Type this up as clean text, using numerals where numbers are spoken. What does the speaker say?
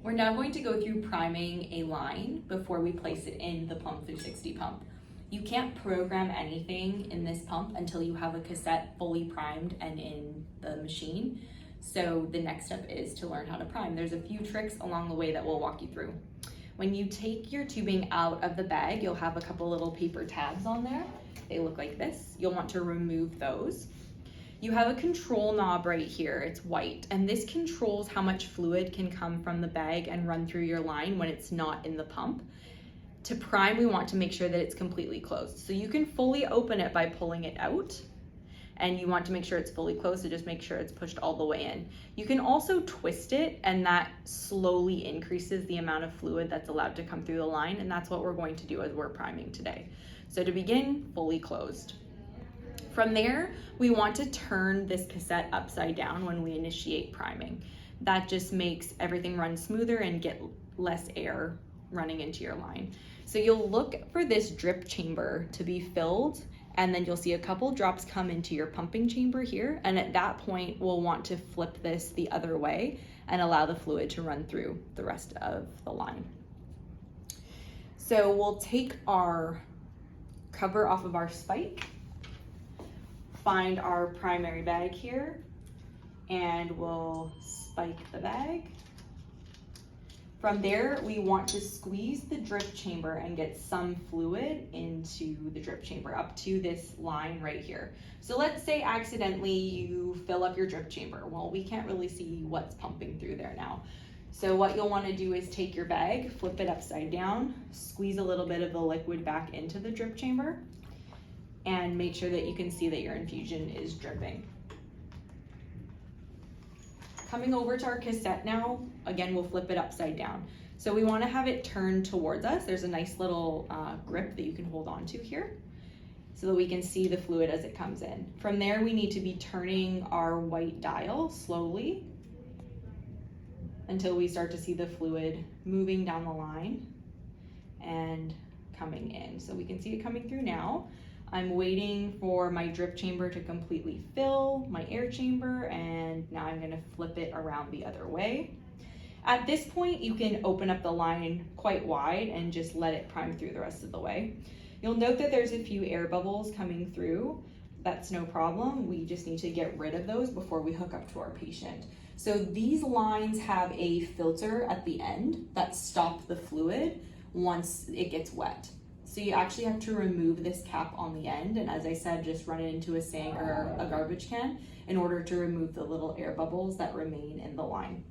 We're now going to go through priming a line before we place it in the Plum 360 pump. You can't program anything in this pump until you have a cassette fully primed and in the machine. So the next step is to learn how to prime. There's a few tricks along the way that we'll walk you through. When you take your tubing out of the bag, you'll have a couple little paper tabs on there. They look like this. You'll want to remove those. You have a control knob right here, it's white, and this controls how much fluid can come from the bag and run through your line when it's not in the pump. To prime, we want to make sure that it's completely closed. So you can fully open it by pulling it out, and you want to make sure it's fully closed, so just make sure it's pushed all the way in. You can also twist it, and that slowly increases the amount of fluid that's allowed to come through the line, and that's what we're going to do as we're priming today. So to begin, fully closed. From there, we want to turn this cassette upside down when we initiate priming. That just makes everything run smoother and get less air running into your line. So you'll look for this drip chamber to be filled, and then you'll see a couple drops come into your pumping chamber here. And at that point, we'll want to flip this the other way and allow the fluid to run through the rest of the line. So we'll take our cover off of our spike, find our primary bag here, and we'll spike the bag. From there, we want to squeeze the drip chamber and get some fluid into the drip chamber up to this line right here. So let's say accidentally you fill up your drip chamber. Well, we can't really see what's pumping through there now. So what you'll want to do is take your bag, flip it upside down, squeeze a little bit of the liquid back into the drip chamber, and make sure that you can see that your infusion is dripping. Coming over to our cassette now, again, we'll flip it upside down. So we want to have it turned towards us. There's a nice little grip that you can hold on to here so that we can see the fluid as it comes in. From there, we need to be turning our white dial slowly until we start to see the fluid moving down the line and coming in. So we can see it coming through now. I'm waiting for my drip chamber to completely fill my air chamber, and now I'm gonna flip it around the other way. At this point, you can open up the line quite wide and just let it prime through the rest of the way. You'll note that there's a few air bubbles coming through. That's no problem. We just need to get rid of those before we hook up to our patient. So these lines have a filter at the end that stops the fluid once it gets wet. So you actually have to remove this cap on the end, and as I said, just run it into a sink or a garbage can in order to remove the little air bubbles that remain in the line.